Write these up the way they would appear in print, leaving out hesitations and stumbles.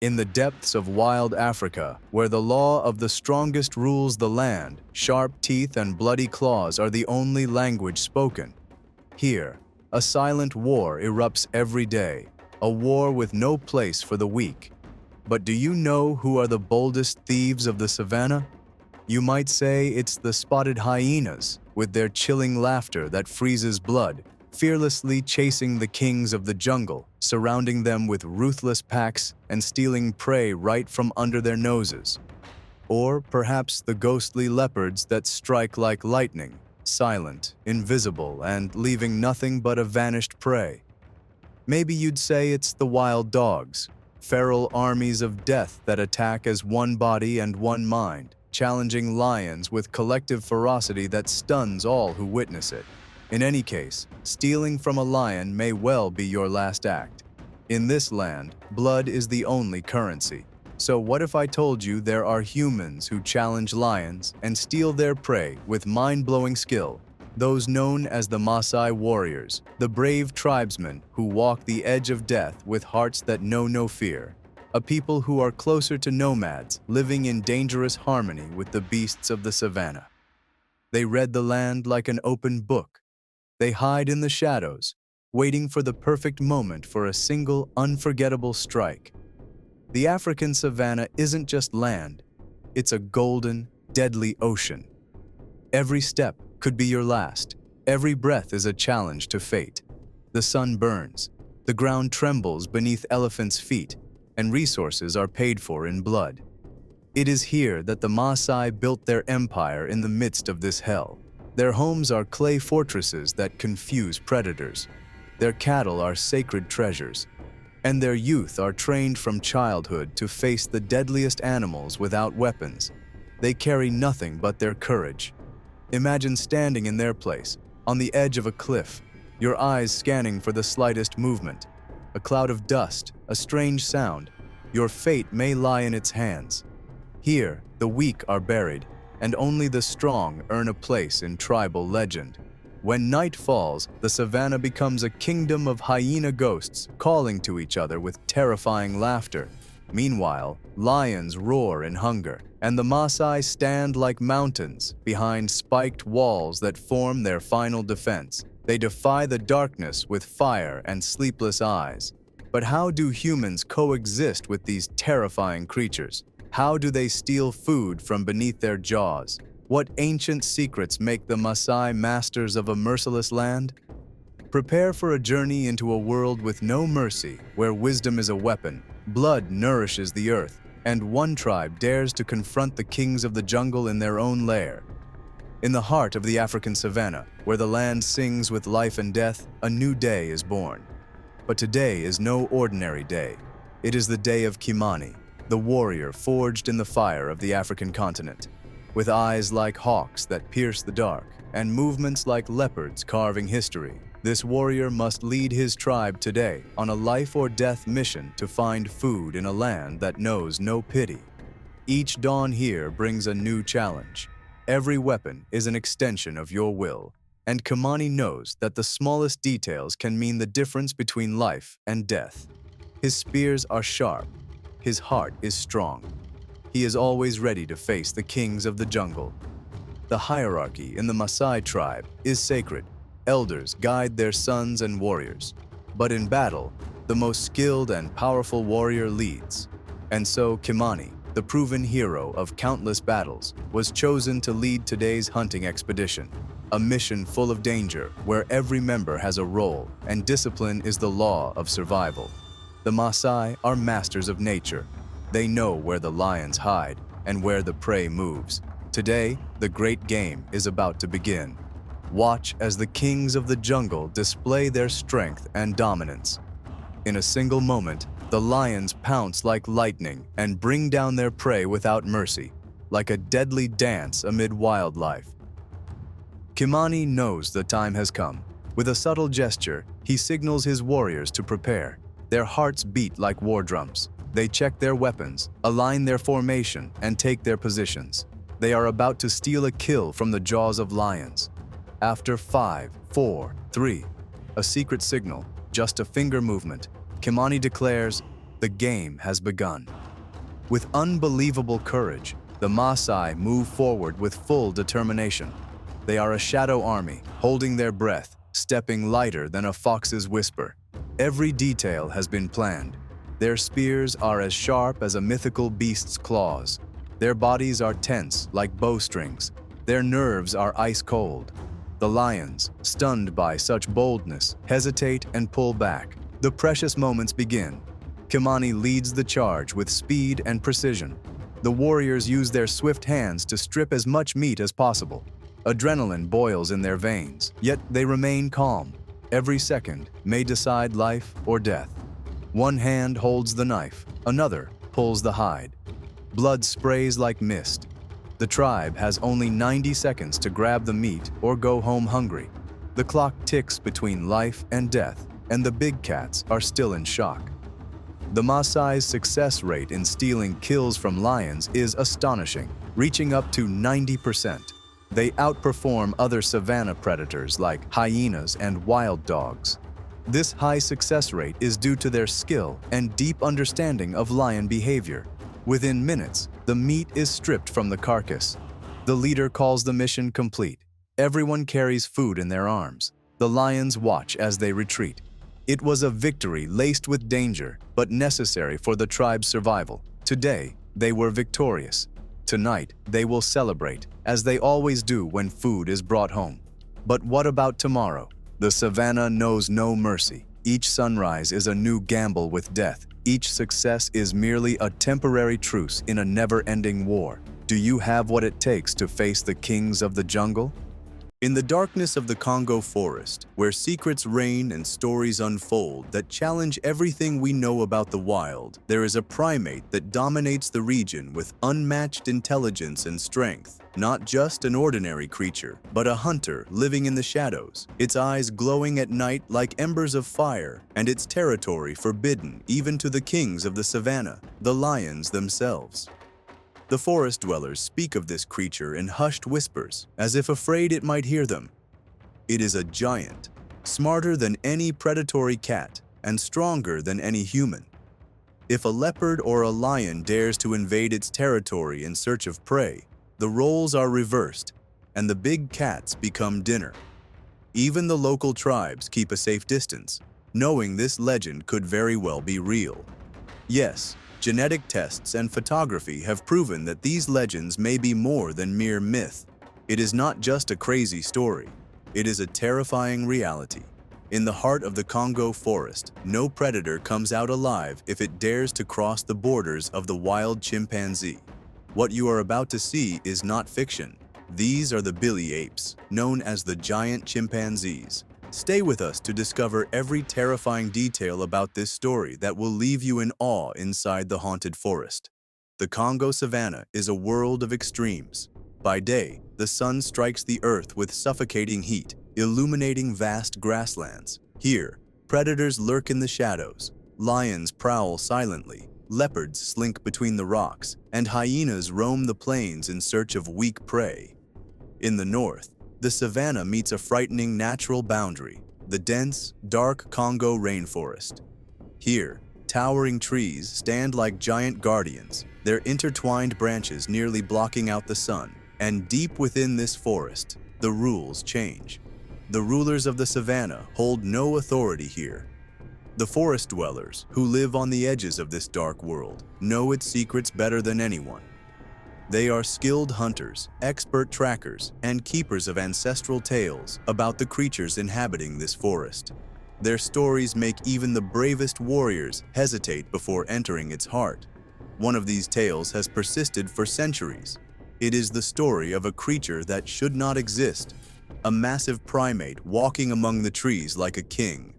In the depths of wild Africa, where the law of the strongest rules the land, sharp teeth and bloody claws are the only language spoken. Here, a silent war erupts every day, a war with no place for the weak. But do you know who are the boldest thieves of the savannah? You might say it's the spotted hyenas, with their chilling laughter that freezes blood, fearlessly chasing the kings of the jungle, surrounding them with ruthless packs and stealing prey right from under their noses. Or perhaps the ghostly leopards that strike like lightning, silent, invisible, and leaving nothing but a vanished prey. Maybe you'd say it's the wild dogs, feral armies of death that attack as one body and one mind, challenging lions with collective ferocity that stuns all who witness it. In any case, stealing from a lion may well be your last act. In this land, blood is the only currency. So what if I told you there are humans who challenge lions and steal their prey with mind-blowing skill? Those known as the Maasai warriors, the brave tribesmen who walk the edge of death with hearts that know no fear. A people who are closer to nomads, living in dangerous harmony with the beasts of the savannah. They read the land like an open book. They hide in the shadows, waiting for the perfect moment for a single, unforgettable strike. The African savannah isn't just land, it's a golden, deadly ocean. Every step could be your last. Every breath is a challenge to fate. The sun burns, the ground trembles beneath elephants' feet, and resources are paid for in blood. It is here that the Maasai built their empire in the midst of this hell. Their homes are clay fortresses that confuse predators. Their cattle are sacred treasures, and their youth are trained from childhood to face the deadliest animals without weapons. They carry nothing but their courage. Imagine standing in their place, on the edge of a cliff, your eyes scanning for the slightest movement. A cloud of dust, a strange sound. Your fate may lie in its hands. Here, the weak are buried, and only the strong earn a place in tribal legend. When night falls, the savannah becomes a kingdom of hyena ghosts calling to each other with terrifying laughter. Meanwhile, lions roar in hunger, and the Maasai stand like mountains behind spiked walls that form their final defense. They defy the darkness with fire and sleepless eyes. But how do humans coexist with these terrifying creatures? How do they steal food from beneath their jaws? What ancient secrets make the Maasai masters of a merciless land? Prepare for a journey into a world with no mercy, where wisdom is a weapon, blood nourishes the earth, and one tribe dares to confront the kings of the jungle in their own lair. In the heart of the African savannah, where the land sings with life and death, a new day is born. But today is no ordinary day. It is the day of Kimani, the warrior forged in the fire of the African continent. With eyes like hawks that pierce the dark, and movements like leopards carving history, this warrior must lead his tribe today on a life-or-death mission to find food in a land that knows no pity. Each dawn here brings a new challenge. Every weapon is an extension of your will, and Kimani knows that the smallest details can mean the difference between life and death. His spears are sharp, his heart is strong. He is always ready to face the kings of the jungle. The hierarchy in the Maasai tribe is sacred. Elders guide their sons and warriors. But in battle, the most skilled and powerful warrior leads. And so Kimani, the proven hero of countless battles, was chosen to lead today's hunting expedition. A mission full of danger where every member has a role and discipline is the law of survival. The Maasai are masters of nature. They know where the lions hide and where the prey moves. Today, the great game is about to begin. Watch as the kings of the jungle display their strength and dominance. In a single moment, the lions pounce like lightning and bring down their prey without mercy, like a deadly dance amid wildlife. Kimani knows the time has come. With a subtle gesture, he signals his warriors to prepare. Their hearts beat like war drums. They check their weapons, align their formation, and take their positions. They are about to steal a kill from the jaws of lions. After 5, 4, 3, a secret signal, just a finger movement, Kimani declares, The game has begun. With unbelievable courage, the Maasai move forward with full determination. They are a shadow army, holding their breath, stepping lighter than a fox's whisper. Every detail has been planned. Their spears are as sharp as a mythical beast's claws. Their bodies are tense like bowstrings. Their nerves are ice cold. The lions, stunned by such boldness, hesitate and pull back. The precious moments begin. Kimani leads the charge with speed and precision. The warriors use their swift hands to strip as much meat as possible. Adrenaline boils in their veins, yet they remain calm. Every second may decide life or death. One hand holds the knife, another pulls the hide. Blood sprays like mist. The tribe has only 90 seconds to grab the meat or go home hungry. The clock ticks between life and death, and the big cats are still in shock. The Maasai's success rate in stealing kills from lions is astonishing, reaching up to 90%. They outperform other savannah predators like hyenas and wild dogs. This high success rate is due to their skill and deep understanding of lion behavior. Within minutes, the meat is stripped from the carcass. The leader calls the mission complete. Everyone carries food in their arms. The lions watch as they retreat. It was a victory laced with danger, but necessary for the tribe's survival. Today, they were victorious. Tonight, they will celebrate, as they always do when food is brought home. But what about tomorrow? The savannah knows no mercy. Each sunrise is a new gamble with death. Each success is merely a temporary truce in a never-ending war. Do you have what it takes to face the kings of the jungle? In the darkness of the Congo forest, where secrets reign and stories unfold that challenge everything we know about the wild, there is a primate that dominates the region with unmatched intelligence and strength. Not just an ordinary creature, but a hunter living in the shadows, its eyes glowing at night like embers of fire, and its territory forbidden even to the kings of the savannah, the lions themselves. The forest dwellers speak of this creature in hushed whispers, as if afraid it might hear them. It is a giant, smarter than any predatory cat, and stronger than any human. If a leopard or a lion dares to invade its territory in search of prey, the roles are reversed, and the big cats become dinner. Even the local tribes keep a safe distance, knowing this legend could very well be real. Yes, genetic tests and photography have proven that these legends may be more than mere myth. It is not just a crazy story. It is a terrifying reality. In the heart of the Congo forest, no predator comes out alive if it dares to cross the borders of the wild chimpanzee. What you are about to see is not fiction. These are the billy apes, known as the giant chimpanzees. Stay with us to discover every terrifying detail about this story that will leave you in awe inside the haunted forest. The Congo savannah is a world of extremes. By day, the sun strikes the earth with suffocating heat, illuminating vast grasslands. Here, predators lurk in the shadows, lions prowl silently, leopards slink between the rocks, and hyenas roam the plains in search of weak prey. In the north, the savannah meets a frightening natural boundary, the dense, dark Congo rainforest. Here, towering trees stand like giant guardians, their intertwined branches nearly blocking out the sun. And deep within this forest, the rules change. The rulers of the savannah hold no authority here. The forest dwellers, who live on the edges of this dark world, know its secrets better than anyone. They are skilled hunters, expert trackers, and keepers of ancestral tales about the creatures inhabiting this forest. Their stories make even the bravest warriors hesitate before entering its heart. One of these tales has persisted for centuries. It is the story of a creature that should not exist, a massive primate walking among the trees like a king.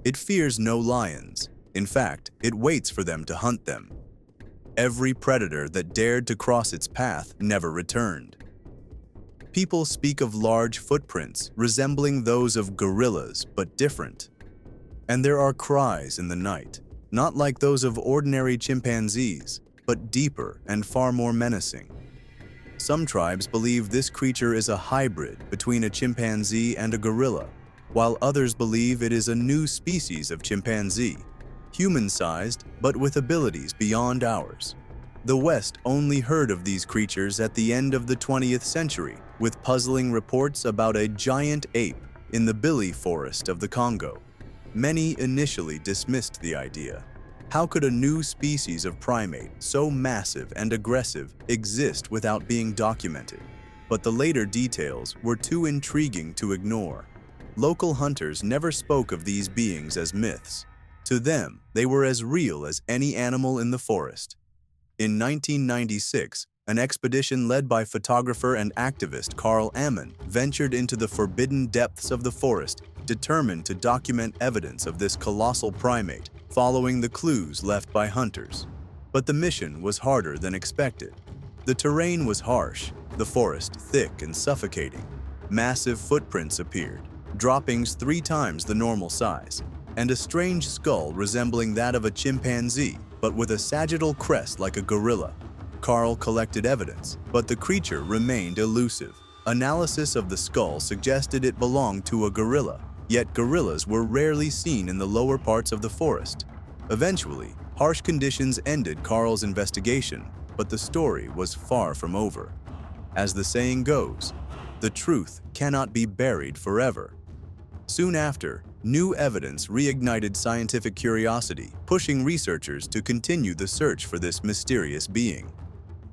It fears no lions. In fact, it waits for them to hunt them. Every predator that dared to cross its path never returned. People speak of large footprints resembling those of gorillas, but different. And there are cries in the night, not like those of ordinary chimpanzees, but deeper and far more menacing. Some tribes believe this creature is a hybrid between a chimpanzee and a gorilla, while others believe it is a new species of chimpanzee. human-sized but with abilities beyond ours. The West only heard of these creatures at the end of the 20th century, with puzzling reports about a giant ape in the Bili forest of the Congo. Many initially dismissed the idea. How could a new species of primate, so massive and aggressive, exist without being documented? But the later details were too intriguing to ignore. Local hunters never spoke of these beings as myths. To them, they were as real as any animal in the forest. In 1996, an expedition led by photographer and activist Carl Ammon ventured into the forbidden depths of the forest, determined to document evidence of this colossal primate, following the clues left by hunters. But the mission was harder than expected. The terrain was harsh, the forest thick and suffocating. Massive footprints appeared, droppings 3 times the normal size, and a strange skull resembling that of a chimpanzee, but with a sagittal crest like a gorilla. Carl collected evidence, but the creature remained elusive. Analysis of the skull suggested it belonged to a gorilla, yet gorillas were rarely seen in the lower parts of the forest. Eventually, harsh conditions ended Carl's investigation, but the story was far from over. As the saying goes, the truth cannot be buried forever. Soon after, new evidence reignited scientific curiosity, pushing researchers to continue the search for this mysterious being.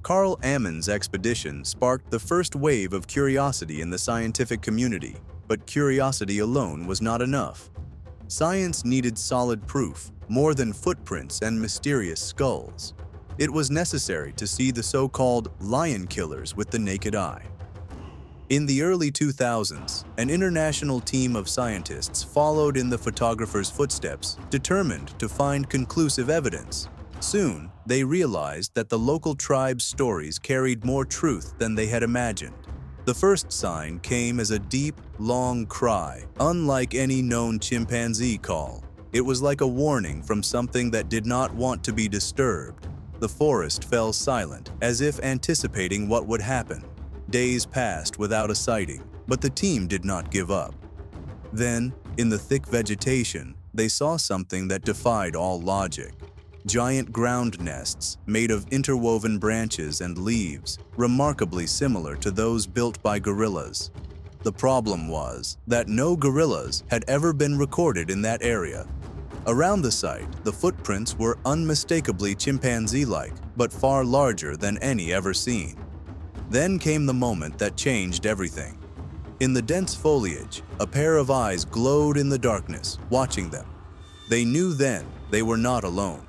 Carl Ammon's expedition sparked the first wave of curiosity in the scientific community, but curiosity alone was not enough. Science needed solid proof, more than footprints and mysterious skulls. It was necessary to see the so-called lion killers with the naked eye. In the early 2000s, an international team of scientists followed in the photographer's footsteps, determined to find conclusive evidence. Soon, they realized that the local tribe's stories carried more truth than they had imagined. The first sign came as a deep, long cry, unlike any known chimpanzee call. It was like a warning from something that did not want to be disturbed. The forest fell silent, as if anticipating what would happen. Days passed without a sighting, but the team did not give up. Then, in the thick vegetation, they saw something that defied all logic. Giant ground nests made of interwoven branches and leaves, remarkably similar to those built by gorillas. The problem was that no gorillas had ever been recorded in that area. Around the site, the footprints were unmistakably chimpanzee-like, but far larger than any ever seen. Then came the moment that changed everything. In the dense foliage, a pair of eyes glowed in the darkness, watching them. They knew then they were not alone.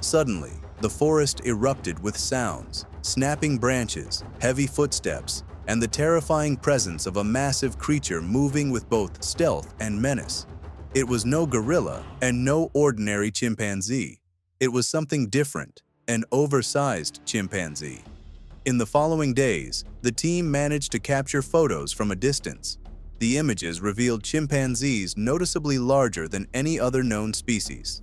Suddenly, the forest erupted with sounds, snapping branches, heavy footsteps, and the terrifying presence of a massive creature moving with both stealth and menace. It was no gorilla and no ordinary chimpanzee. It was something different, an oversized chimpanzee. In the following days, the team managed to capture photos from a distance. The images revealed chimpanzees noticeably larger than any other known species.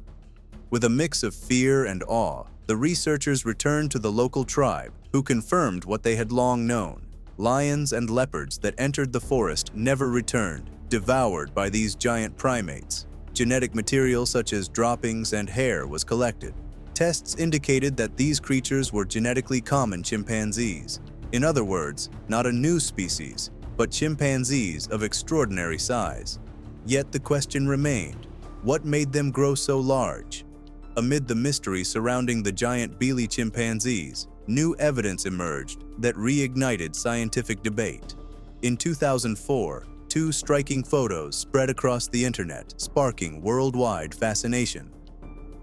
With a mix of fear and awe, the researchers returned to the local tribe, who confirmed what they had long known. Lions and leopards that entered the forest never returned, devoured by these giant primates. Genetic material such as droppings and hair was collected. Tests indicated that these creatures were genetically common chimpanzees. In other words, not a new species, but chimpanzees of extraordinary size. Yet the question remained, what made them grow so large? Amid the mystery surrounding the giant Bili chimpanzees, new evidence emerged that reignited scientific debate. In 2004, 2 striking photos spread across the internet, sparking worldwide fascination.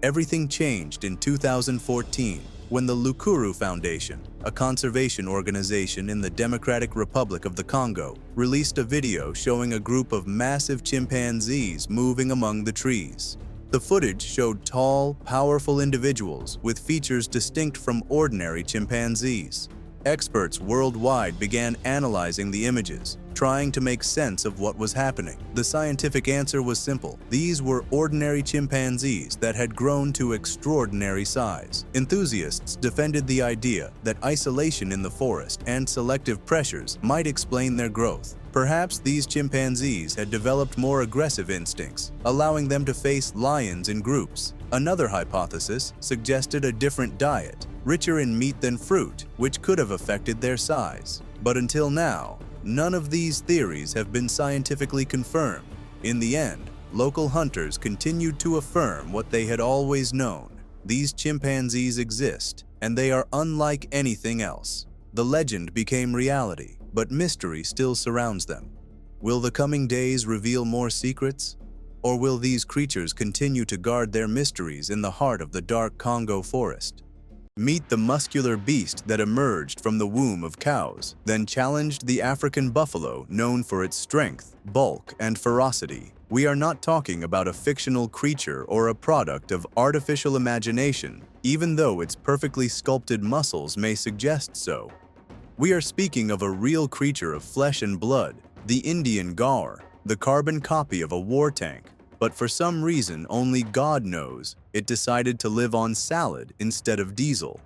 Everything changed in 2014 when the Lukuru Foundation, a conservation organization in the Democratic Republic of the Congo, released a video showing a group of massive chimpanzees moving among the trees. The footage showed tall, powerful individuals with features distinct from ordinary chimpanzees. Experts worldwide began analyzing the images, trying to make sense of what was happening. The scientific answer was simple. These were ordinary chimpanzees that had grown to extraordinary size. Enthusiasts defended the idea that isolation in the forest and selective pressures might explain their growth. Perhaps these chimpanzees had developed more aggressive instincts, allowing them to face lions in groups. Another hypothesis suggested a different diet, richer in meat than fruit, which could have affected their size. But until now, none of these theories have been scientifically confirmed. In the end, local hunters continued to affirm what they had always known. These chimpanzees exist, and they are unlike anything else. The legend became reality, but mystery still surrounds them. Will the coming days reveal more secrets? Or will these creatures continue to guard their mysteries in the heart of the dark Congo forest? Meet the muscular beast that emerged from the womb of cows, then challenged the African buffalo, known for its strength, bulk, and ferocity. We are not talking about a fictional creature or a product of artificial imagination, even though its perfectly sculpted muscles may suggest so. We are speaking of a real creature of flesh and blood, the Indian gaur, the carbon copy of a war tank. But for some reason only God knows, it decided to live on salad instead of diesel.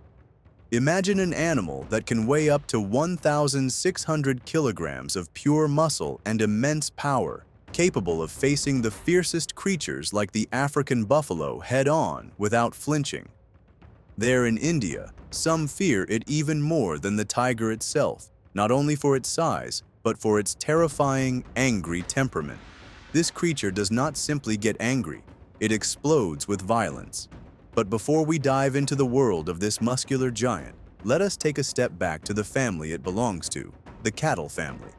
Imagine an animal that can weigh up to 1,600 kilograms of pure muscle and immense power, capable of facing the fiercest creatures like the African buffalo head-on without flinching. There in India, some fear it even more than the tiger itself, not only for its size, but for its terrifying, angry temperament. This creature does not simply get angry, it explodes with violence. But before we dive into the world of this muscular giant, let us take a step back to the family it belongs to, the cattle family.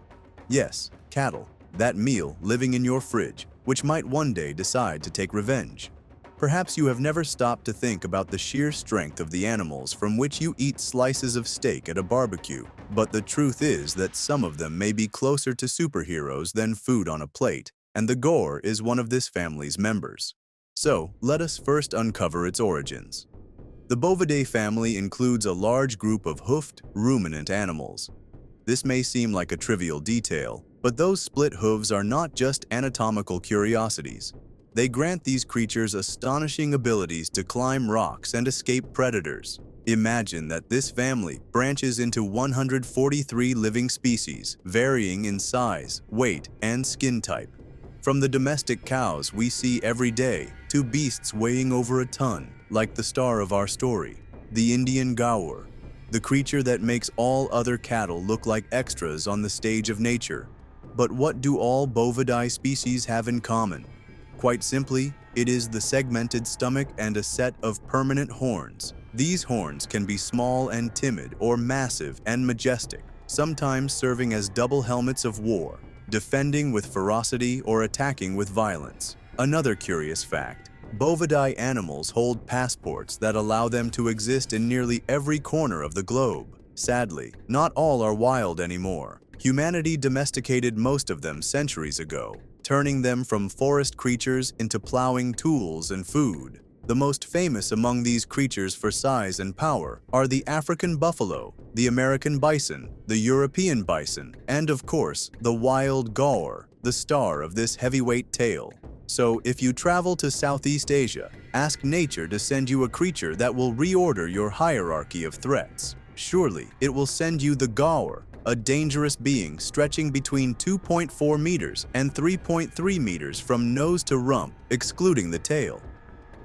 Yes, cattle, that meal living in your fridge, which might one day decide to take revenge. Perhaps you have never stopped to think about the sheer strength of the animals from which you eat slices of steak at a barbecue. But the truth is that some of them may be closer to superheroes than food on a plate, and the gaur is one of this family's members. So, let us first uncover its origins. The Bovidae family includes a large group of hoofed, ruminant animals. This may seem like a trivial detail, but those split hooves are not just anatomical curiosities. They grant these creatures astonishing abilities to climb rocks and escape predators. Imagine that this family branches into 143 living species, varying in size, weight, and skin type. From the domestic cows we see every day to beasts weighing over a ton, like the star of our story, the Indian gaur, the creature that makes all other cattle look like extras on the stage of nature. But what do all Bovidae species have in common? Quite simply, it is the segmented stomach and a set of permanent horns. These horns can be small and timid or massive and majestic, sometimes serving as double helmets of war, defending with ferocity or attacking with violence. Another curious fact, Bovidae animals hold passports that allow them to exist in nearly every corner of the globe. Sadly, not all are wild anymore. Humanity domesticated most of them centuries ago, turning them from forest creatures into plowing tools and food. The most famous among these creatures for size and power are the African buffalo, the American bison, the European bison, and of course, the wild gaur, the star of this heavyweight tale. So if you travel to Southeast Asia, ask nature to send you a creature that will reorder your hierarchy of threats. Surely it will send you the gaur, a dangerous being stretching between 2.4 meters and 3.3 meters from nose to rump, excluding the tail.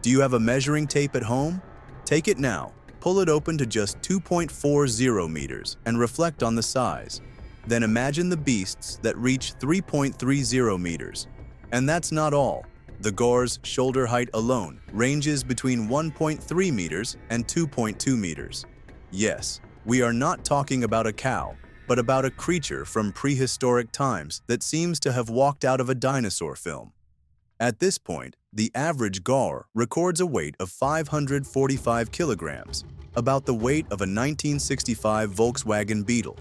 Do you have a measuring tape at home? Take it now, pull it open to just 2.40 meters and reflect on the size. Then imagine the beasts that reach 3.30 meters. And that's not all. The gaur's shoulder height alone ranges between 1.3 meters and 2.2 meters. Yes, we are not talking about a cow, but about a creature from prehistoric times that seems to have walked out of a dinosaur film. At this point, the average gaur records a weight of 545 kilograms, about the weight of a 1965 Volkswagen Beetle.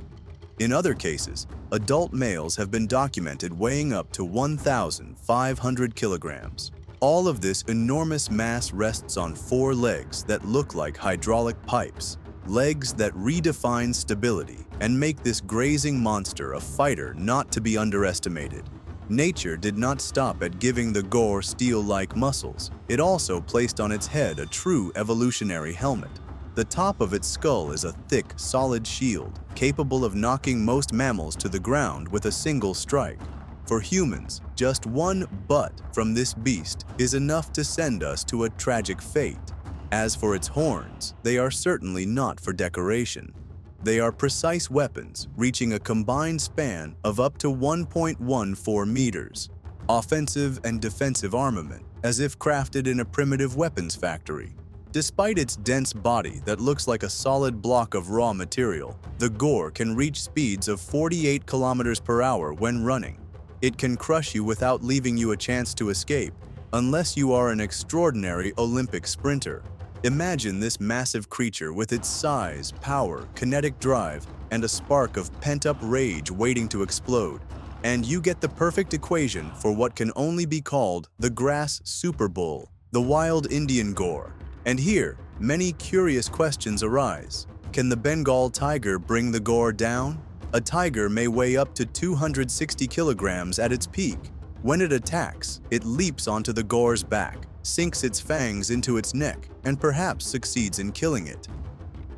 In other cases, adult males have been documented weighing up to 1,500 kilograms. All of this enormous mass rests on four legs that look like hydraulic pipes, legs that redefine stability and make this grazing monster a fighter not to be underestimated. Nature did not stop at giving the gaur steel-like muscles. It also placed on its head a true evolutionary helmet. The top of its skull is a thick, solid shield, capable of knocking most mammals to the ground with a single strike. For humans, just one butt from this beast is enough to send us to a tragic fate. As for its horns, they are certainly not for decoration. They are precise weapons, reaching a combined span of up to 1.14 meters. Offensive and defensive armament, as if crafted in a primitive weapons factory. Despite its dense body that looks like a solid block of raw material, the gore can reach speeds of 48 kilometers per hour when running. It can crush you without leaving you a chance to escape, unless you are an extraordinary Olympic sprinter. Imagine this massive creature with its size, power, kinetic drive, and a spark of pent-up rage waiting to explode. And you get the perfect equation for what can only be called the grass super bull, the wild Indian gore. And here, many curious questions arise. Can the Bengal tiger bring the gore down? A tiger may weigh up to 260 kilograms at its peak. When it attacks, it leaps onto the gore's back, sinks its fangs into its neck, and perhaps succeeds in killing it.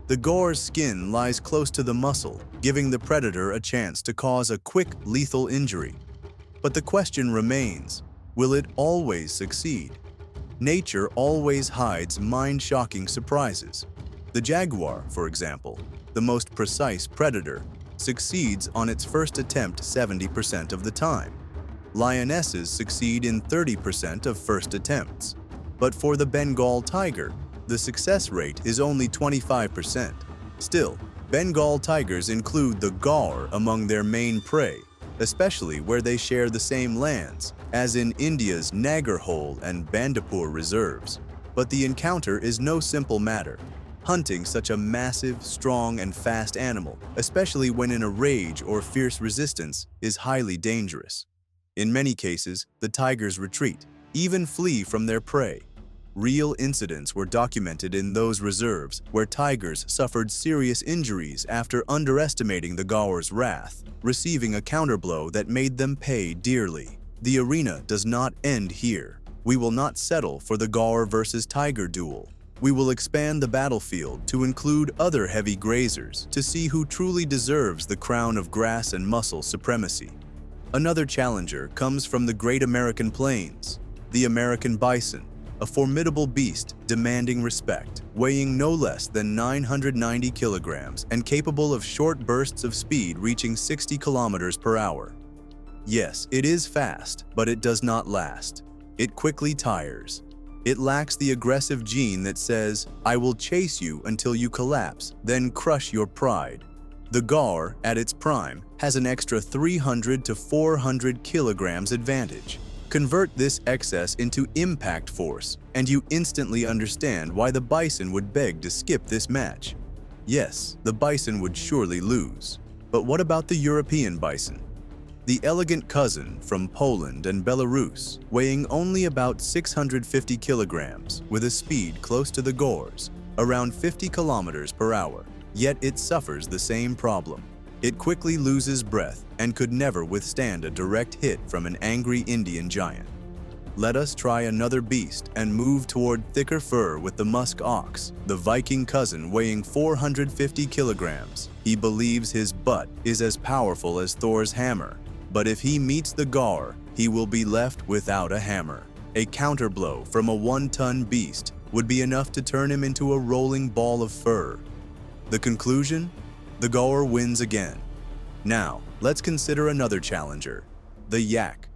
The gore's skin lies close to the muscle, giving the predator a chance to cause a quick, lethal injury. But the question remains, will it always succeed? Nature always hides mind-shocking surprises. The jaguar, for example, the most precise predator, succeeds on its first attempt 70% of the time. Lionesses succeed in 30% of first attempts. But for the Bengal tiger, the success rate is only 25%. Still, Bengal tigers include the gaur among their main prey, especially where they share the same lands, as in India's Nagarhole and Bandipur reserves. But the encounter is no simple matter. Hunting such a massive, strong, and fast animal, especially when in a rage or fierce resistance, is highly dangerous. In many cases, the tigers retreat, even flee from their prey. Real incidents were documented in those reserves where tigers suffered serious injuries after underestimating the gaur's wrath, receiving a counterblow that made them pay dearly. The arena does not end here. We will not settle for the gaur versus tiger duel. We will expand the battlefield to include other heavy grazers to see who truly deserves the crown of grass and muscle supremacy. Another challenger comes from the Great American Plains, the American bison, a formidable beast demanding respect, weighing no less than 990 kilograms and capable of short bursts of speed reaching 60 kilometers per hour. Yes, it is fast, but it does not last. It quickly tires. It lacks the aggressive gene that says, "I will chase you until you collapse, then crush your pride." The gaur, at its prime, has an extra 300 to 400 kilograms advantage. Convert this excess into impact force, and you instantly understand why the bison would beg to skip this match. Yes, the bison would surely lose. But what about the European bison? The elegant cousin from Poland and Belarus, weighing only about 650 kilograms with a speed close to the gaur's, around 50 kilometers per hour. Yet it suffers the same problem. It quickly loses breath and could never withstand a direct hit from an angry Indian giant. Let us try another beast and move toward thicker fur with the musk ox, the Viking cousin weighing 450 kilograms. He believes his butt is as powerful as Thor's hammer. But if he meets the gaur, he will be left without a hammer. A counterblow from a 1-ton beast would be enough to turn him into a rolling ball of fur. The conclusion? The gaur wins again. Now, let's consider another challenger, the yak.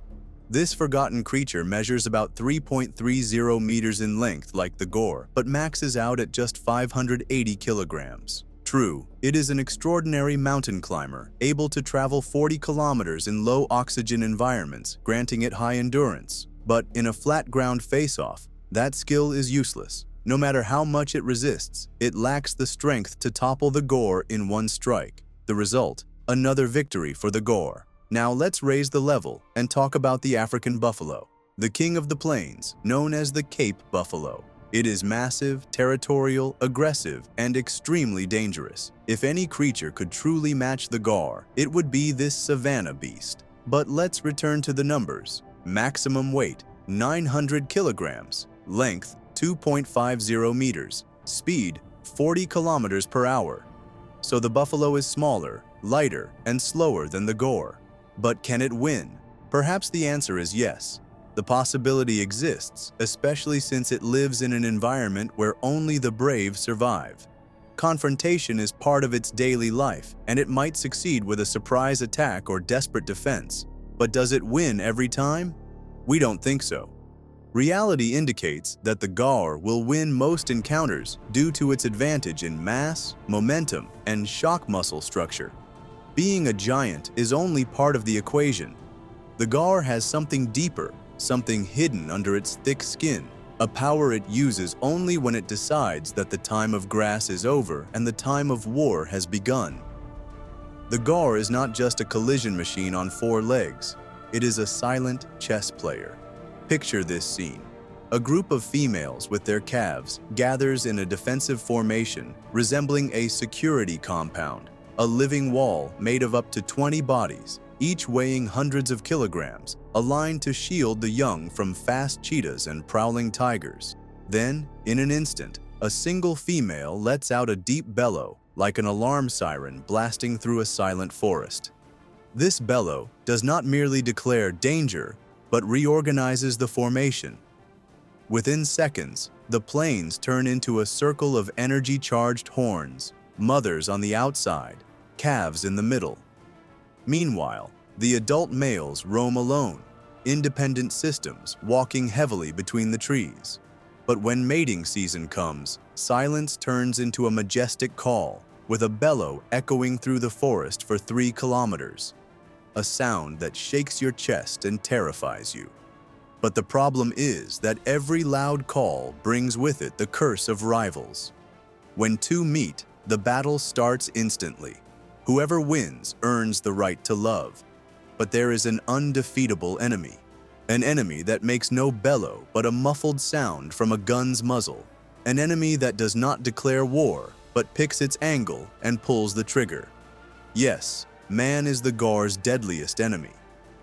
This forgotten creature measures about 3.30 meters in length like the gaur, but maxes out at just 580 kilograms. True, it is an extraordinary mountain climber, able to travel 40 kilometers in low-oxygen environments, granting it high endurance. But in a flat-ground face-off, that skill is useless. No matter how much it resists, it lacks the strength to topple the gaur in one strike. The result? Another victory for the gaur. Now let's raise the level and talk about the African buffalo, the king of the plains, known as the Cape buffalo. It is massive, territorial, aggressive, and extremely dangerous. If any creature could truly match the gaur, it would be this savannah beast. But let's return to the numbers. Maximum weight, 900 kilograms. Length, 2.50 meters. Speed, 40 kilometers per hour. So the buffalo is smaller, lighter, and slower than the gaur. But can it win? Perhaps the answer is yes. The possibility exists, especially since it lives in an environment where only the brave survive. Confrontation is part of its daily life, and it might succeed with a surprise attack or desperate defense. But does it win every time? We don't think so. Reality indicates that the gaur will win most encounters due to its advantage in mass, momentum, and shock muscle structure. Being a giant is only part of the equation. The gaur has something deeper, something hidden under its thick skin, a power it uses only when it decides that the time of grass is over and the time of war has begun. The gaur is not just a collision machine on 4 legs. It is a silent chess player. Picture this scene. A group of females with their calves gathers in a defensive formation resembling a security compound, a living wall made of up to 20 bodies, each weighing hundreds of kilograms, aligned to shield the young from fast cheetahs and prowling tigers. Then, in an instant, a single female lets out a deep bellow, like an alarm siren blasting through a silent forest. This bellow does not merely declare danger, but reorganizes the formation. Within seconds, the plains turn into a circle of energy-charged horns, mothers on the outside, calves in the middle. Meanwhile, the adult males roam alone, independent systems walking heavily between the trees. But when mating season comes, silence turns into a majestic call, with a bellow echoing through the forest for 3 kilometers. A sound that shakes your chest and terrifies you. But the problem is that every loud call brings with it the curse of rivals. When two meet, the battle starts instantly. Whoever wins earns the right to love. But there is an undefeatable enemy. An enemy that makes no bellow but a muffled sound from a gun's muzzle. An enemy that does not declare war, but picks its angle and pulls the trigger. Yes, man is the gaur's deadliest enemy.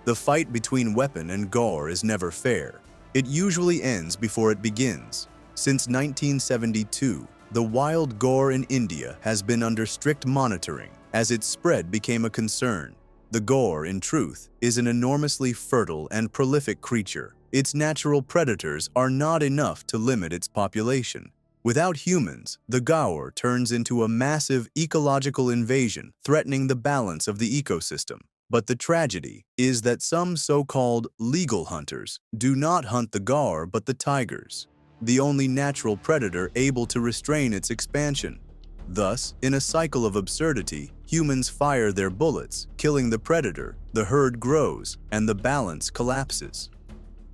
The fight between weapon and gaur is never fair. It usually ends before it begins. Since 1972, the wild gaur in India has been under strict monitoring as its spread became a concern. The gaur, in truth, is an enormously fertile and prolific creature. Its natural predators are not enough to limit its population. Without humans, the gaur turns into a massive ecological invasion, threatening the balance of the ecosystem. But the tragedy is that some so-called legal hunters do not hunt the gaur but the tigers, the only natural predator able to restrain its expansion. Thus, in a cycle of absurdity, humans fire their bullets, killing the predator, the herd grows, and the balance collapses.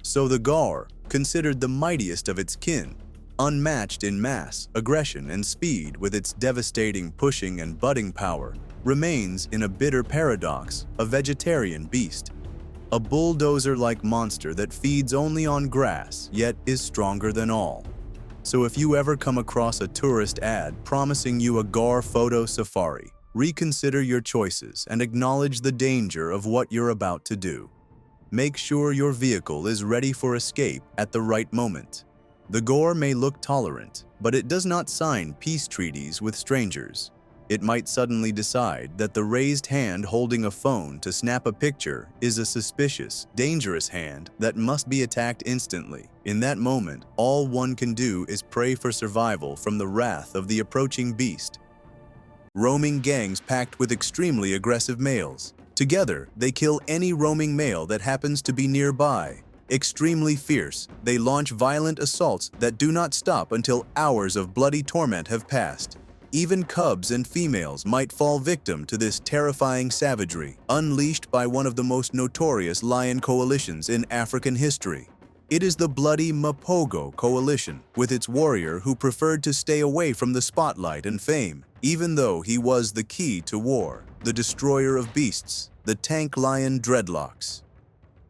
So the gaur, considered the mightiest of its kin, unmatched in mass, aggression, and speed with its devastating pushing and butting power, remains in a bitter paradox, a vegetarian beast. A bulldozer-like monster that feeds only on grass, yet is stronger than all. So if you ever come across a tourist ad promising you a gaur photo safari, reconsider your choices and acknowledge the danger of what you're about to do. Make sure your vehicle is ready for escape at the right moment. The gaur may look tolerant, but it does not sign peace treaties with strangers. It might suddenly decide that the raised hand holding a phone to snap a picture is a suspicious, dangerous hand that must be attacked instantly. In that moment, all one can do is pray for survival from the wrath of the approaching beast. Roaming gangs packed with extremely aggressive males. Together, they kill any roaming male that happens to be nearby. Extremely fierce, they launch violent assaults that do not stop until hours of bloody torment have passed. Even cubs and females might fall victim to this terrifying savagery, unleashed by one of the most notorious lion coalitions in African history. It is the bloody Mapogo coalition, with its warrior who preferred to stay away from the spotlight and fame, even though he was the key to war, the destroyer of beasts, the tank lion Dreadlocks.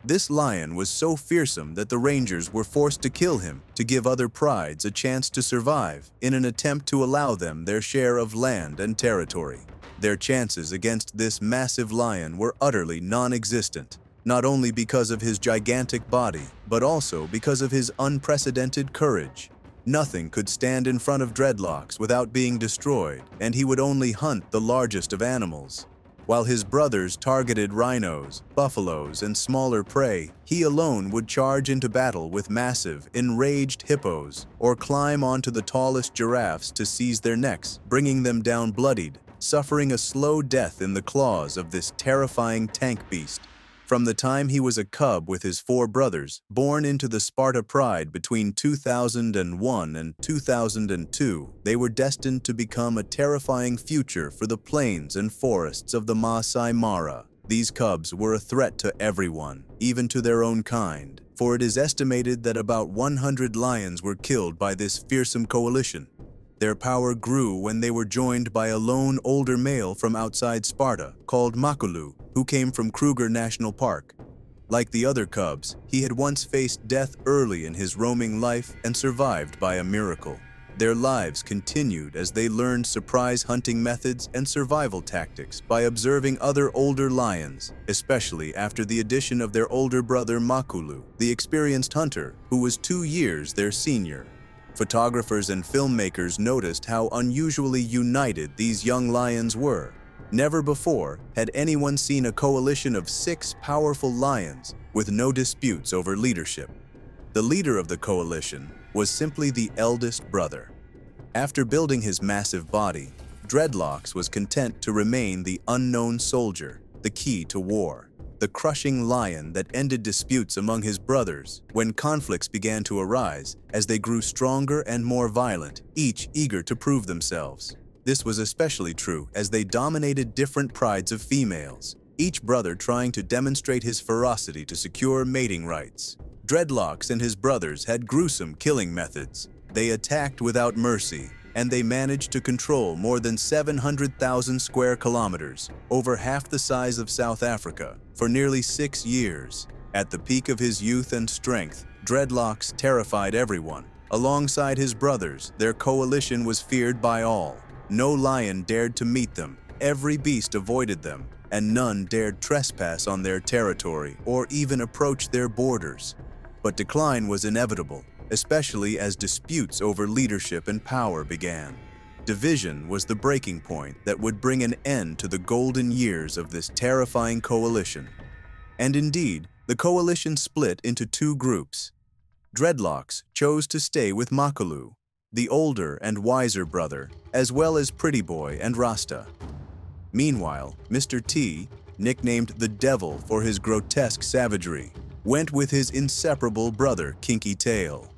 This lion was so fearsome that the Rangers were forced to kill him to give other prides a chance to survive in an attempt to allow them their share of land and territory. Their chances against this massive lion were utterly non-existent, not only because of his gigantic body, but also because of his unprecedented courage. Nothing could stand in front of Dreadlocks without being destroyed, and he would only hunt the largest of animals. While his brothers targeted rhinos, buffaloes, and smaller prey, he alone would charge into battle with massive, enraged hippos, or climb onto the tallest giraffes to seize their necks, bringing them down bloodied, suffering a slow death in the claws of this terrifying tank beast. From the time he was a cub with his 4 brothers, born into the Sparta Pride between 2001 and 2002, they were destined to become a terrifying future for the plains and forests of the Maasai Mara. These cubs were a threat to everyone, even to their own kind, for it is estimated that about 100 lions were killed by this fearsome coalition. Their power grew when they were joined by a lone older male from outside Sparta called Makulu, who came from Kruger National Park. Like the other cubs, he had once faced death early in his roaming life and survived by a miracle. Their lives continued as they learned surprise hunting methods and survival tactics by observing other older lions, especially after the addition of their older brother Makulu, the experienced hunter, who was 2 years their senior. Photographers and filmmakers noticed how unusually united these young lions were. Never before had anyone seen a coalition of 6 powerful lions with no disputes over leadership. The leader of the coalition was simply the eldest brother. After building his massive body, Dreadlocks was content to remain the unknown soldier, the key to war, the crushing lion that ended disputes among his brothers when conflicts began to arise as they grew stronger and more violent, each eager to prove themselves. This was especially true as they dominated different prides of females, each brother trying to demonstrate his ferocity to secure mating rights. Dreadlocks and his brothers had gruesome killing methods. They attacked without mercy, and they managed to control more than 700,000 square kilometers, over half the size of South Africa, for nearly 6 years. At the peak of his youth and strength, Dreadlocks terrified everyone. Alongside his brothers, their coalition was feared by all. No lion dared to meet them, every beast avoided them, and none dared trespass on their territory or even approach their borders. But decline was inevitable, especially as disputes over leadership and power began. Division was the breaking point that would bring an end to the golden years of this terrifying coalition. And indeed, the coalition split into 2 groups. Dreadlocks chose to stay with Makulu, the older and wiser brother, as well as Pretty Boy and Rasta. Meanwhile, Mr. T, nicknamed the Devil for his grotesque savagery, went with his inseparable brother Kinky Tail.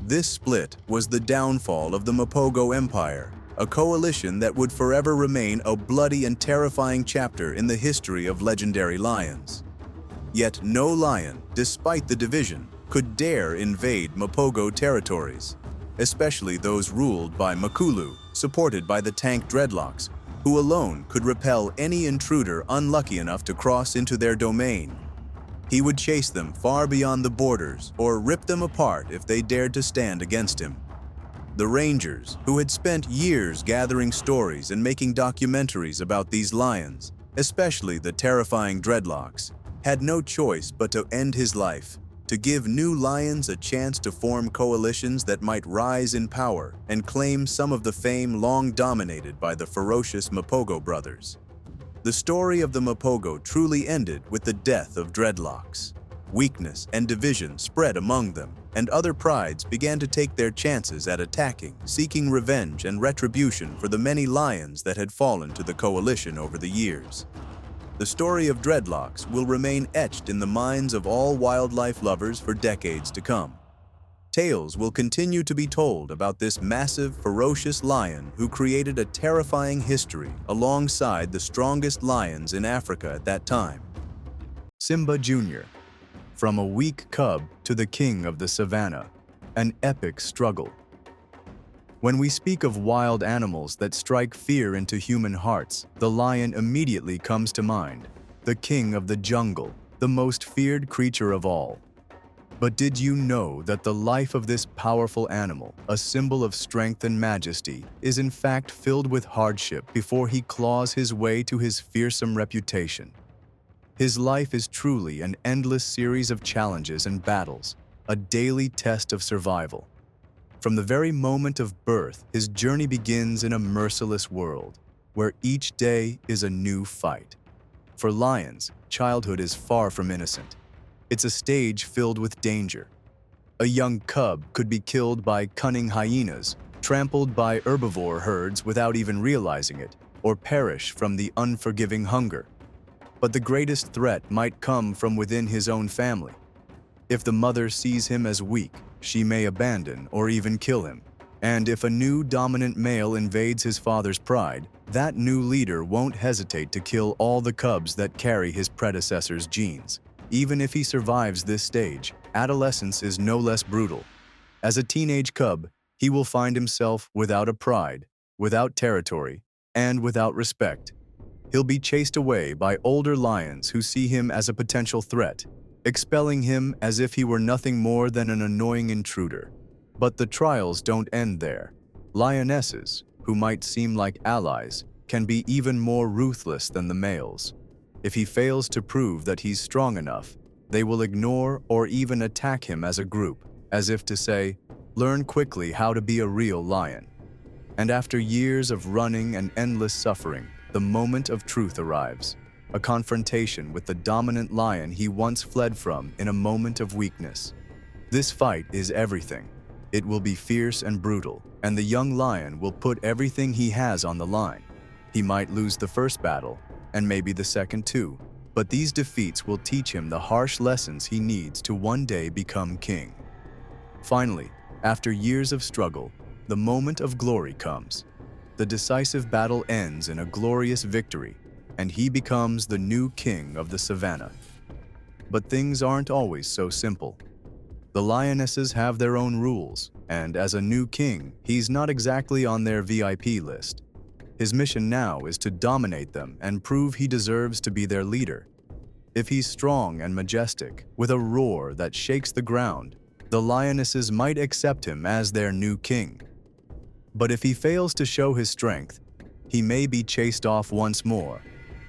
This split was the downfall of the Mapogo Empire, a coalition that would forever remain a bloody and terrifying chapter in the history of legendary lions. Yet no lion, despite the division, could dare invade Mapogo territories, especially those ruled by Makulu, supported by the tank Dreadlocks, who alone could repel any intruder unlucky enough to cross into their domain. He would chase them far beyond the borders or rip them apart if they dared to stand against him. The Rangers, who had spent years gathering stories and making documentaries about these lions, especially the terrifying Dreadlocks, had no choice but to end his life, to give new lions a chance to form coalitions that might rise in power and claim some of the fame long dominated by the ferocious Mapogo brothers. The story of the Mapogo truly ended with the death of Dreadlocks. Weakness and division spread among them, and other prides began to take their chances at attacking, seeking revenge and retribution for the many lions that had fallen to the coalition over the years. The story of Dreadlocks will remain etched in the minds of all wildlife lovers for decades to come. Tales will continue to be told about this massive, ferocious lion who created a terrifying history alongside the strongest lions in Africa at that time. Simba Jr. From a weak cub to the king of the savannah, an epic struggle. When we speak of wild animals that strike fear into human hearts, the lion immediately comes to mind, the king of the jungle, the most feared creature of all. But did you know that the life of this powerful animal, a symbol of strength and majesty, is in fact filled with hardship before he claws his way to his fearsome reputation? His life is truly an endless series of challenges and battles, a daily test of survival. From the very moment of birth, his journey begins in a merciless world, where each day is a new fight. For lions, childhood is far from innocent. It's a stage filled with danger. A young cub could be killed by cunning hyenas, trampled by herbivore herds without even realizing it, or perish from the unforgiving hunger. But the greatest threat might come from within his own family. If the mother sees him as weak, she may abandon or even kill him. And if a new dominant male invades his father's pride, that new leader won't hesitate to kill all the cubs that carry his predecessor's genes. Even if he survives this stage, adolescence is no less brutal. As a teenage cub, he will find himself without a pride, without territory, and without respect. He'll be chased away by older lions who see him as a potential threat, expelling him as if he were nothing more than an annoying intruder. But the trials don't end there. Lionesses, who might seem like allies, can be even more ruthless than the males. If he fails to prove that he's strong enough, they will ignore or even attack him as a group, as if to say, "Learn quickly how to be a real lion." And after years of running and endless suffering, the moment of truth arrives. A confrontation with the dominant lion he once fled from in a moment of weakness. This fight is everything. It will be fierce and brutal, and the young lion will put everything he has on the line. He might lose the first battle, and maybe the second too, but these defeats will teach him the harsh lessons he needs to one day become king. Finally, after years of struggle, the moment of glory comes. The decisive battle ends in a glorious victory, and he becomes the new king of the savannah. But things aren't always so simple. The lionesses have their own rules, and as a new king, he's not exactly on their VIP list. His mission now is to dominate them and prove he deserves to be their leader. If he's strong and majestic, with a roar that shakes the ground, the lionesses might accept him as their new king. But if he fails to show his strength, he may be chased off once more,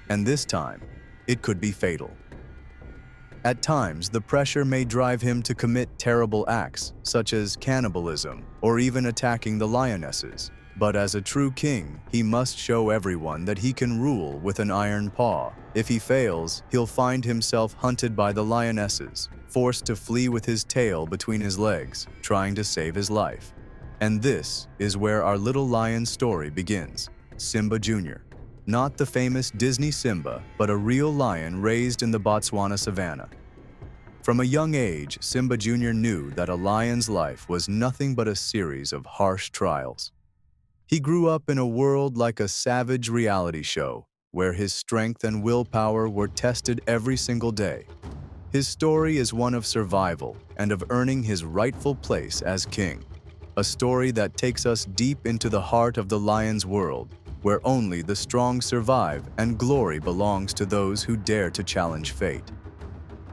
and this time, it could be fatal. At times, the pressure may drive him to commit terrible acts, such as cannibalism or even attacking the lionesses. But as a true king, he must show everyone that he can rule with an iron paw. If he fails, he'll find himself hunted by the lionesses, forced to flee with his tail between his legs, trying to save his life. And this is where our little lion story begins. Simba Jr. Not the famous Disney Simba, but a real lion raised in the Botswana savannah. From a young age, Simba Jr. knew that a lion's life was nothing but a series of harsh trials. He grew up in a world like a savage reality show, where his strength and willpower were tested every single day. His story is one of survival and of earning his rightful place as king. A story that takes us deep into the heart of the lion's world, where only the strong survive and glory belongs to those who dare to challenge fate.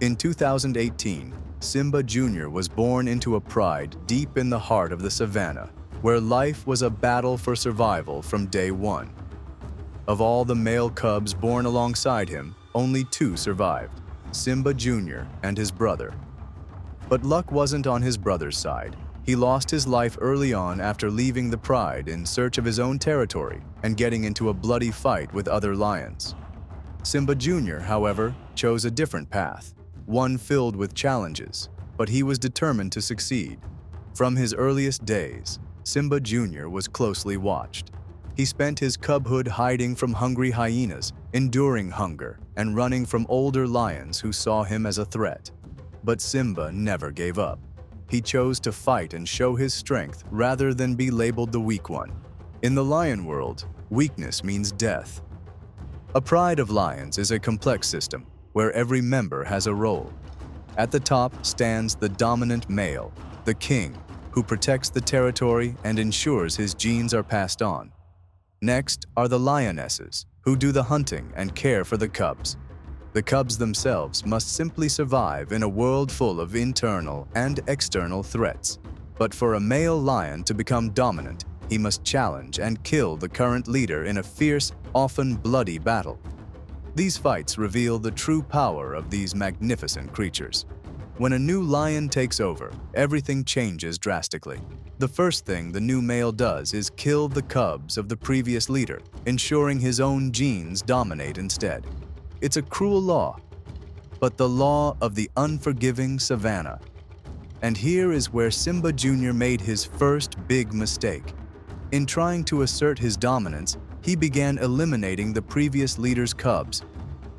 In 2018, Simba Jr. was born into a pride deep in the heart of the savannah, where life was a battle for survival from day one. Of all the male cubs born alongside him, only 2 survived, Simba Jr. and his brother. But luck wasn't on his brother's side. He lost his life early on after leaving the pride in search of his own territory and getting into a bloody fight with other lions. Simba Jr., however, chose a different path, one filled with challenges, but he was determined to succeed. From his earliest days, Simba Jr. was closely watched. He spent his cubhood hiding from hungry hyenas, enduring hunger, and running from older lions who saw him as a threat. But Simba never gave up. He chose to fight and show his strength rather than be labeled the weak one. In the lion world, weakness means death. A pride of lions is a complex system where every member has a role. At the top stands the dominant male, the king, who protects the territory and ensures his genes are passed on. Next are the lionesses, who do the hunting and care for the cubs. The cubs themselves must simply survive in a world full of internal and external threats. But for a male lion to become dominant, he must challenge and kill the current leader in a fierce, often bloody battle. These fights reveal the true power of these magnificent creatures. When a new lion takes over, everything changes drastically. The first thing the new male does is kill the cubs of the previous leader, ensuring his own genes dominate instead. It's a cruel law, but the law of the unforgiving savannah. And here is where Simba Jr. made his first big mistake. In trying to assert his dominance, he began eliminating the previous leader's cubs.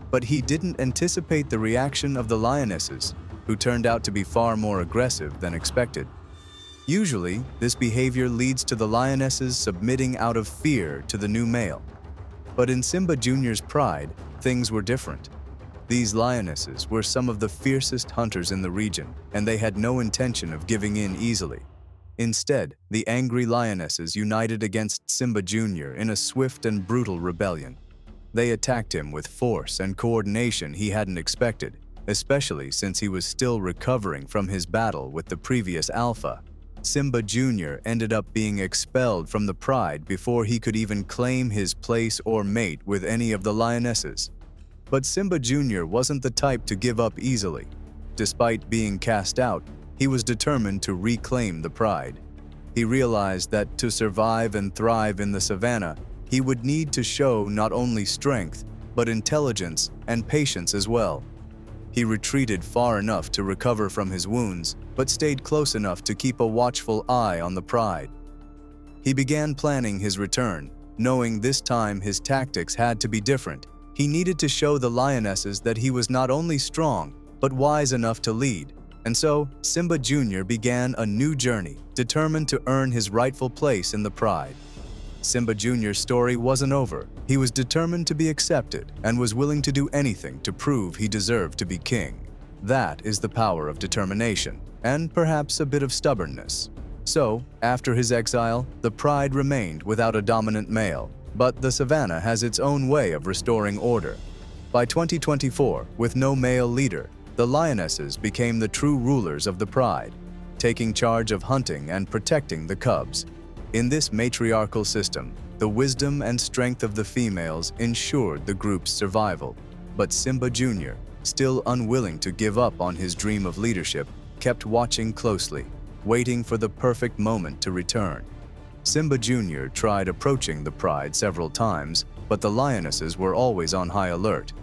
But he didn't anticipate the reaction of the lionesses, who turned out to be far more aggressive than expected. Usually, this behavior leads to the lionesses submitting out of fear to the new male. But in Simba Jr.'s pride, things were different. These lionesses were some of the fiercest hunters in the region, and they had no intention of giving in easily. Instead, the angry lionesses united against Simba Jr. in a swift and brutal rebellion. They attacked him with force and coordination he hadn't expected, especially since he was still recovering from his battle with the previous alpha. Simba Jr. ended up being expelled from the pride before he could even claim his place or mate with any of the lionesses. But Simba Jr. wasn't the type to give up easily. Despite being cast out, he was determined to reclaim the pride. He realized that to survive and thrive in the savannah, he would need to show not only strength, but intelligence and patience as well. He retreated far enough to recover from his wounds, but stayed close enough to keep a watchful eye on the pride. He began planning his return, knowing this time his tactics had to be different. He needed to show the lionesses that he was not only strong, but wise enough to lead. And so, Simba Jr. began a new journey, determined to earn his rightful place in the pride. Simba Jr.'s story wasn't over. He was determined to be accepted and was willing to do anything to prove he deserved to be king. That is the power of determination, and perhaps a bit of stubbornness. So, after his exile, the pride remained without a dominant male, but the savannah has its own way of restoring order. By 2024, with no male leader, the lionesses became the true rulers of the pride, taking charge of hunting and protecting the cubs. In this matriarchal system, the wisdom and strength of the females ensured the group's survival. But Simba Jr., still unwilling to give up on his dream of leadership, kept watching closely, waiting for the perfect moment to return. Simba Jr. tried approaching the pride several times, but the lionesses were always on high alert.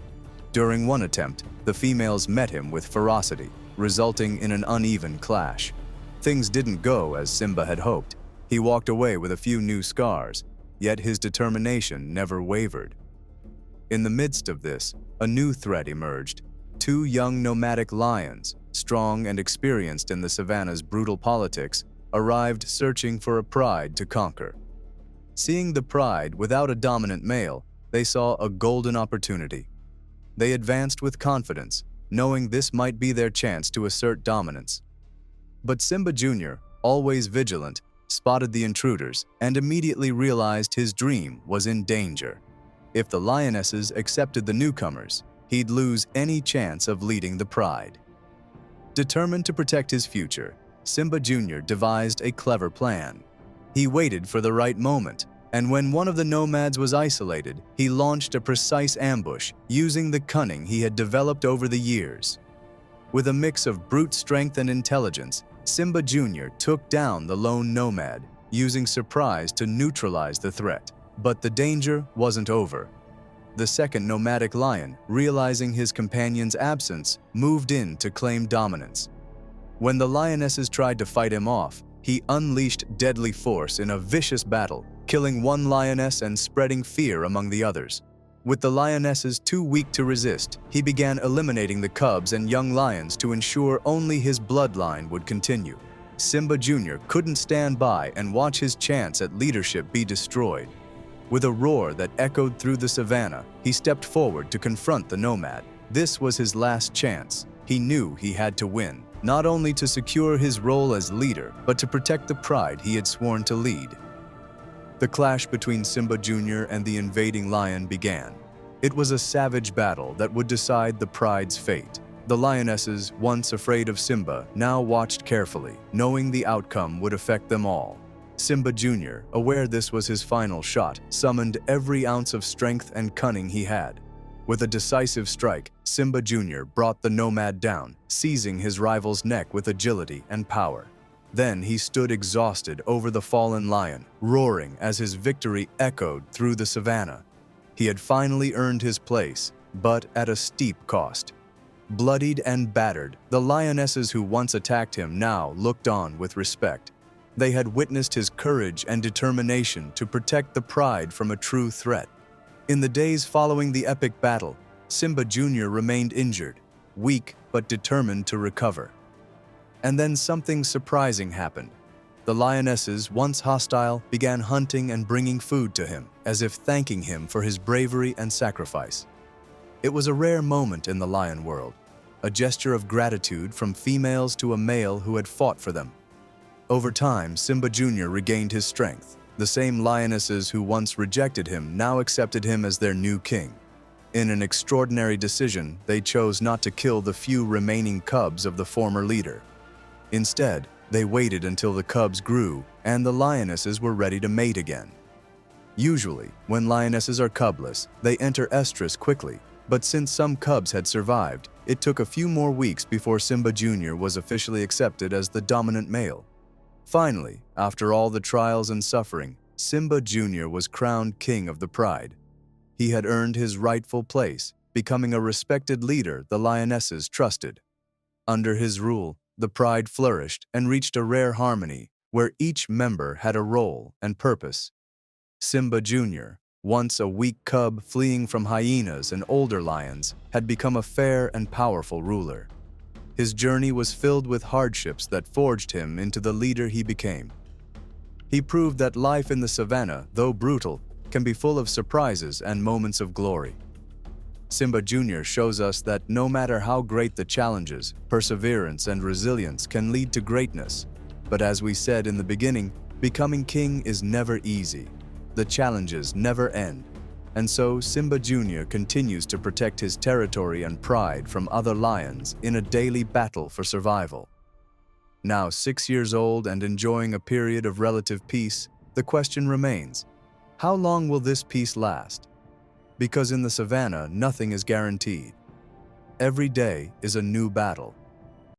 During one attempt, the females met him with ferocity, resulting in an uneven clash. Things didn't go as Simba had hoped. He walked away with a few new scars, yet his determination never wavered. In the midst of this, a new threat emerged. Two young nomadic lions, strong and experienced in the savannah's brutal politics, arrived searching for a pride to conquer. Seeing the pride without a dominant male, they saw a golden opportunity. They advanced with confidence, knowing this might be their chance to assert dominance. But Simba Jr., always vigilant, spotted the intruders and immediately realized his dream was in danger. If the lionesses accepted the newcomers, he'd lose any chance of leading the pride. Determined to protect his future, Simba Jr. devised a clever plan. He waited for the right moment, and when one of the nomads was isolated, he launched a precise ambush using the cunning he had developed over the years. With a mix of brute strength and intelligence, Simba Jr. took down the lone nomad, using surprise to neutralize the threat. But the danger wasn't over. The second nomadic lion, realizing his companion's absence, moved in to claim dominance. When the lionesses tried to fight him off, he unleashed deadly force in a vicious battle, killing one lioness and spreading fear among the others. With the lionesses too weak to resist, he began eliminating the cubs and young lions to ensure only his bloodline would continue. Simba Jr. couldn't stand by and watch his chance at leadership be destroyed. With a roar that echoed through the savannah, he stepped forward to confront the nomad. This was his last chance. He knew he had to win, not only to secure his role as leader, but to protect the pride he had sworn to lead. The clash between Simba Jr. and the invading lion began. It was a savage battle that would decide the pride's fate. The lionesses, once afraid of Simba, now watched carefully, knowing the outcome would affect them all. Simba Jr., aware this was his final shot, summoned every ounce of strength and cunning he had. With a decisive strike, Simba Jr. brought the nomad down, seizing his rival's neck with agility and power. Then he stood exhausted over the fallen lion, roaring as his victory echoed through the savannah. He had finally earned his place, but at a steep cost. Bloodied and battered, the lionesses who once attacked him now looked on with respect. They had witnessed his courage and determination to protect the pride from a true threat. In the days following the epic battle, Simba Jr. remained injured, weak but determined to recover. And then something surprising happened. The lionesses, once hostile, began hunting and bringing food to him, as if thanking him for his bravery and sacrifice. It was a rare moment in the lion world, a gesture of gratitude from females to a male who had fought for them. Over time, Simba Jr. regained his strength. The same lionesses who once rejected him now accepted him as their new king. In an extraordinary decision, they chose not to kill the few remaining cubs of the former leader. Instead, they waited until the cubs grew and the lionesses were ready to mate again. Usually, when lionesses are cubless, they enter estrus quickly, but since some cubs had survived, it took a few more weeks before Simba Jr. was officially accepted as the dominant male. Finally, after all the trials and suffering, Simba Jr. was crowned king of the pride. He had earned his rightful place, becoming a respected leader the lionesses trusted. Under his rule, the pride flourished and reached a rare harmony where each member had a role and purpose. Simba Jr., once a weak cub fleeing from hyenas and older lions, had become a fair and powerful ruler. His journey was filled with hardships that forged him into the leader he became. He proved that life in the savannah, though brutal, can be full of surprises and moments of glory. Simba Jr. shows us that no matter how great the challenges, perseverance and resilience can lead to greatness. But as we said in the beginning, becoming king is never easy. The challenges never end. And so Simba Jr. continues to protect his territory and pride from other lions in a daily battle for survival. Now 6 years old and enjoying a period of relative peace, the question remains, how long will this peace last? Because in the savannah, nothing is guaranteed. Every day is a new battle.